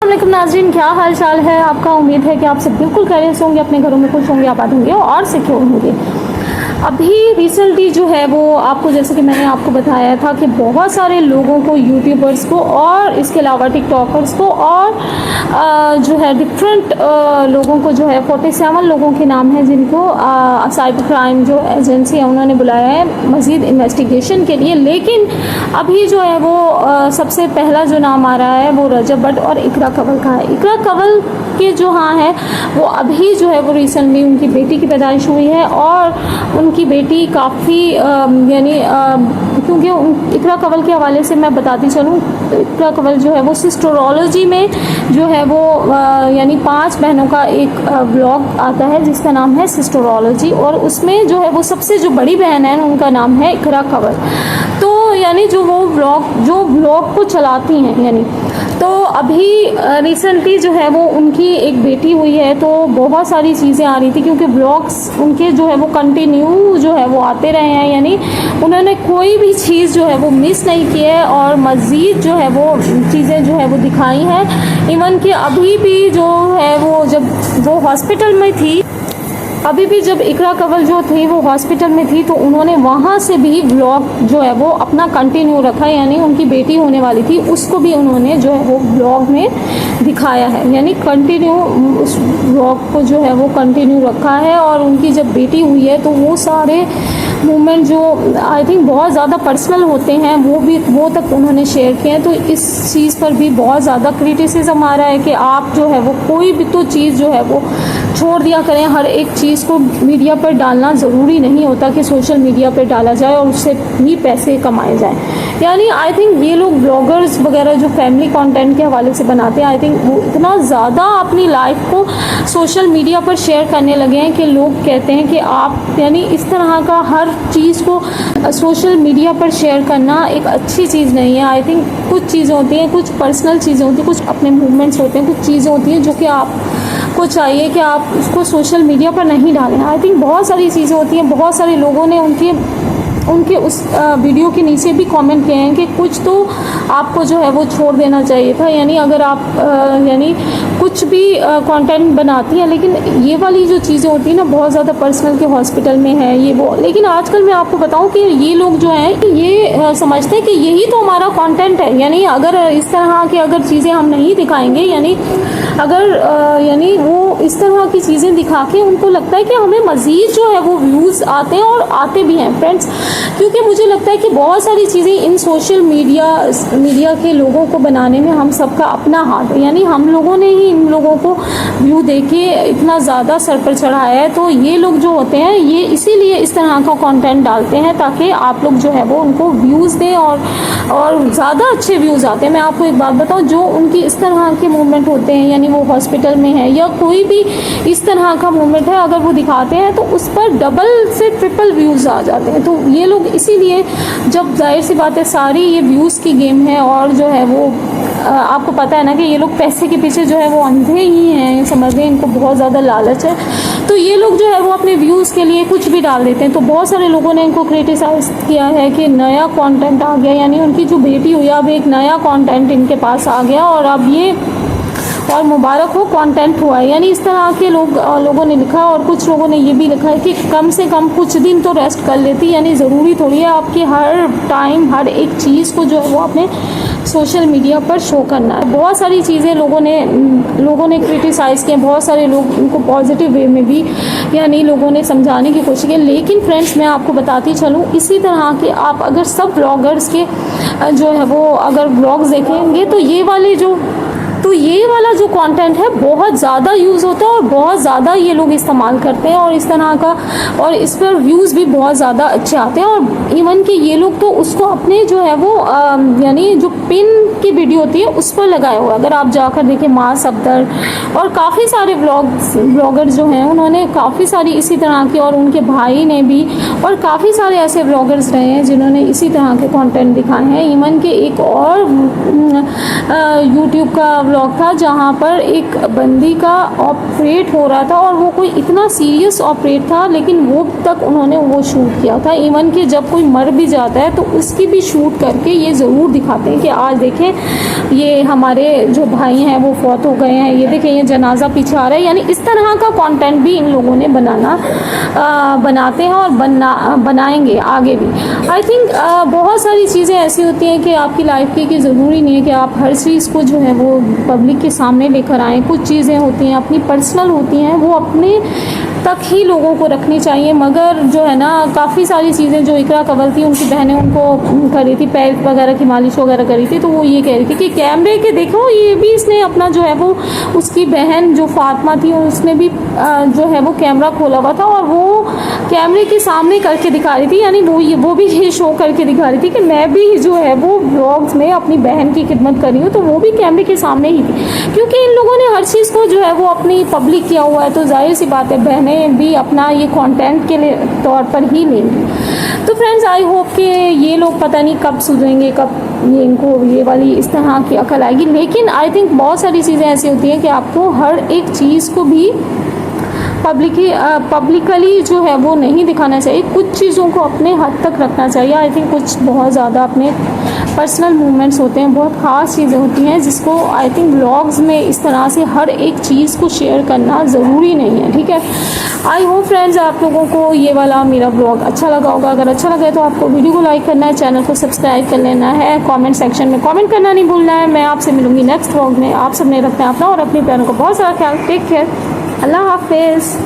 वालेकुम नाज़रीन, क्या हाल चाल है आपका। उम्मीद है कि आप सब बिल्कुल खैरियत से होंगे, अपने घरों में खुश होंगे, आबाद होंगे और सिक्योर होंगे। अभी रिसेंटली जो है वो आपको, जैसे कि मैंने आपको बताया था कि बहुत सारे लोगों को, यूट्यूबर्स को और इसके अलावा टिकटॉकर्स को और जो है डिफरेंट लोगों को जो है 47 लोगों के नाम है जिनको साइबर क्राइम जो एजेंसी है उन्होंने बुलाया है मज़ीद इन्वेस्टिगेशन के लिए। लेकिन अभी जो है वो सबसे पहला जो नाम आ रहा है वो रजब भट्ट और इकरा कंवल का है। इकरा कंवल के जो हाँ है वो अभी जो है वो रिसेंटली उनकी बेटी की पैदाइश हुई है और उनकी बेटी काफ़ी यानी क्योंकि इकरा कंवल के हवाले से मैं बताती चलूँ, इकरा कंवल जो है वो सिस्टरोलॉजी में जो है वो यानी 5 बहनों का एक व्लॉग आता है जिसका नाम है सिस्टरोलॉजी, और उसमें जो है वो सबसे जो बड़ी बहन है उनका नाम है इकरा कंवल। तो यानी जो वो व्लॉग को चलाती हैं, यानी तो अभी रिसेंटली जो है वो उनकी एक बेटी हुई है, तो बहुत सारी चीज़ें आ रही थी क्योंकि व्लॉग्स उनके जो है वो कंटिन्यू जो है वो आते रहे हैं, यानी उन्होंने कोई भी चीज़ जो है वो मिस नहीं की है और मज़ीद जो है वो चीज़ें जो है वो दिखाई हैं। इवन कि अभी भी जो है वो जब वो हॉस्पिटल में थी, अभी भी जब इकरा कंवल जो थी वो हॉस्पिटल में थी तो उन्होंने वहाँ से भी व्लॉग जो है वो अपना कंटिन्यू रखा, यानी उनकी बेटी होने वाली थी उसको भी उन्होंने जो है वो व्लॉग में दिखाया है, यानी कंटिन्यू उस व्लॉग को जो है वो कंटिन्यू रखा है। और उनकी जब बेटी हुई है तो वो सारे मूवमेंट जो आई थिंक बहुत ज़्यादा पर्सनल होते हैं वो तक उन्होंने शेयर किए हैं। तो इस चीज़ पर भी बहुत ज़्यादा क्रिटिसिज्म आ रहा है कि आप जो है वो कोई भी तो चीज़ जो है वो छोड़ दिया करें। हर एक चीज़ को मीडिया पर डालना ज़रूरी नहीं होता कि सोशल मीडिया पर डाला जाए और उससे भी पैसे कमाए जाएं। यानी आई थिंक ये लोग ब्लॉगर्स वगैरह जो फैमिली कंटेंट के हवाले से बनाते हैं, आई थिंक वो इतना ज़्यादा अपनी लाइफ को सोशल मीडिया पर शेयर करने लगे हैं कि लोग कहते हैं कि आप यानी इस तरह का हर चीज़ को सोशल मीडिया पर शेयर करना एक अच्छी चीज़ नहीं है। आई थिंक कुछ चीज़ें होती हैं, कुछ पर्सनल चीज़ें होती हैं, कुछ अपने मूवमेंट्स होते हैं, कुछ चीज़ें होती हैं जो कि आपको चाहिए कि आप उसको सोशल मीडिया पर नहीं डालें। आई थिंक बहुत सारी चीज़ें होती हैं, बहुत सारे लोगों ने उनके उस वीडियो के नीचे भी कमेंट किए हैं कि कुछ तो आपको जो है वो छोड़ देना चाहिए था, यानी अगर आप यानी कुछ भी कंटेंट बनाती हैं, लेकिन ये वाली जो चीज़ें होती हैं ना बहुत ज़्यादा पर्सनल के हॉस्पिटल में है ये वो। लेकिन आजकल मैं आपको बताऊं कि ये लोग जो हैं कि ये समझते हैं कि यही तो हमारा कंटेंट है, यानी अगर इस तरह की अगर चीज़ें हम नहीं दिखाएंगे, यानी अगर यानी वो इस तरह की चीज़ें दिखा के उनको लगता है कि हमें मज़ीद जो है वो व्यूज़ आते हैं और आते भी हैं फ्रेंड्स। क्योंकि मुझे लगता है कि बहुत सारी चीज़ें इन सोशल मीडिया के लोगों को बनाने में हम सबका अपना हाथ है, यानी हम लोगों ने ही इन लोगों को व्यू देके इतना ज़्यादा सर पर चढ़ाया है। तो ये लोग जो होते हैं ये इसीलिए इस तरह का कंटेंट डालते हैं ताकि आप लोग जो है वो उनको व्यूज़ दें और ज़्यादा अच्छे व्यूज़ आते हैं। मैं आपको एक बात बताऊँ, जो उनकी इस तरह के मूवमेंट होते हैं, यानी वो हॉस्पिटल में है या कोई भी इस तरह का मूवमेंट है, अगर वो दिखाते हैं तो उस पर डबल से ट्रिपल व्यूज़ आ जाते हैं। तो ये लोग इसीलिए, जब जाहिर सी बात है सारी ये व्यूज़ की गेम है और जो है वो आपको पता है ना कि ये लोग पैसे के पीछे जो है वो अंधे ही हैं, समझ लें इनको बहुत ज़्यादा लालच है। तो ये लोग जो है वो अपने व्यूज़ के लिए कुछ भी डाल देते हैं। तो बहुत सारे लोगों ने इनको क्रिटिसाइज़ किया है कि नया कंटेंट आ गया, यानी उनकी जो बेटी हुई अब एक नया कंटेंट इनके पास आ गया और अब ये और मुबारक हो कंटेंट हुआ है, यानी इस तरह के लोगों ने लिखा। और कुछ लोगों ने ये भी लिखा है कि कम से कम कुछ दिन तो रेस्ट कर लेती, यानी ज़रूरी थोड़ी है आपकी हर टाइम हर एक चीज़ को जो है वो अपने सोशल मीडिया पर शो करना है। बहुत सारी चीज़ें लोगों ने क्रिटिसाइज़ किए, बहुत सारे लोग उनको पॉजिटिव वे में भी यानी लोगों ने समझाने की कोशिश की। लेकिन फ्रेंड्स मैं आपको बताती चलूँ, इसी तरह के आप अगर सब ब्लॉगर्स के जो है वो अगर ब्लॉग्स देखेंगे तो ये वाला जो कंटेंट है बहुत ज़्यादा यूज़ होता है और बहुत ज़्यादा ये लोग इस्तेमाल करते हैं और इस तरह का, और इस पर व्यूज़ भी बहुत ज़्यादा अच्छे आते हैं। और इवन कि ये लोग तो उसको अपने जो है वो यानी जो पिन की वीडियो होती है उस पर लगाए हुए, अगर आप जाकर देखें माँ सफदर और काफ़ी सारे ब्लॉगर्स जो हैं उन्होंने काफ़ी सारी इसी तरह की, और उनके भाई ने भी, और काफ़ी सारे ऐसे ब्लॉगर्स रहे हैं जिन्होंने इसी तरह के कंटेंट दिखाए हैं। इवन कि एक और यूट्यूब का व्लॉग था जहाँ पर एक बंदी का ऑपरेट हो रहा था और वो कोई इतना सीरियस ऑपरेट था, लेकिन वो तक उन्होंने वो शूट किया था। इवन कि जब कोई मर भी जाता है तो उसकी भी शूट करके ये ज़रूर दिखाते हैं कि आज देखें ये हमारे जो भाई हैं वो फौत हो गए हैं, ये देखें ये जनाजा पीछे आ रहा है। यानी इस तरह का कंटेंट भी इन लोगों ने बनाते हैं और बनाएंगे आगे भी। आई थिंक बहुत सारी चीज़ें ऐसी होती हैं कि आपकी लाइफ की कि ज़रूरी नहीं है कि आप हर चीज़ को जो है वो पब्लिक के सामने लेकर आएँ। कुछ चीज़ें होती हैं अपनी पर्सनल होती हैं, वो अपने तक ही लोगों को रखनी चाहिए। मगर जो है ना काफ़ी सारी चीज़ें जो इकरा कवल थी उनकी बहनें उनको करी थी, पैर वगैरह की मालिश वगैरह करी थी, तो वो ये कह रही थी कि कैमरे के देखो ये भी इसने अपना जो है वो उसकी बहन जो फातिमा थी उसने भी जो है वो कैमरा खोला हुआ था और वो कैमरे के सामने करके दिखा रही थी। यानी वो भी ये शो करके दिखा रही थी कि मैं भी जो है वो व्लॉग्स में अपनी बहन की खिदमत कर रही हूँ, तो वो भी कैमरे के सामने ही थी। क्योंकि इन लोगों ने हर चीज़ को जो है वो अपनी पब्लिक किया हुआ है, तो जाहिर सी बात है बहनें भी अपना ये कंटेंट के लिए तौर पर ही लेंगी। तो फ्रेंड्स आई होप कि ये लोग पता नहीं कब सुधरेंगे, कब ये इनको ये वाली इस तरह की अकल आएगी। लेकिन आई थिंक बहुत सारी चीज़ें ऐसी होती हैं कि आपको हर एक चीज़ को भी पब्लिकली जो है वो नहीं दिखाना चाहिए। कुछ चीज़ों को अपने हद तक रखना चाहिए। आई थिंक कुछ बहुत ज़्यादा अपने पर्सनल मूवमेंट्स होते हैं, बहुत ख़ास चीज़ें होती हैं जिसको आई थिंक व्लॉग्स में इस तरह से हर एक चीज़ को शेयर करना ज़रूरी नहीं है। ठीक है, आई होप फ्रेंड्स आप लोगों को ये वाला मेरा व्लॉग अच्छा लगा होगा। अगर अच्छा लगा तो आपको वीडियो को लाइक करना है, चैनल को सब्सक्राइब कर लेना है, कमेंट सेक्शन में कमेंट करना नहीं भूलना है। मैं आपसे मिलूंगी नेक्स्ट व्लॉग में। आप सबने रखना है अपना और अपने प्यारों का बहुत सारा ख्याल। टेक केयर, अल्लाह हाफिज़।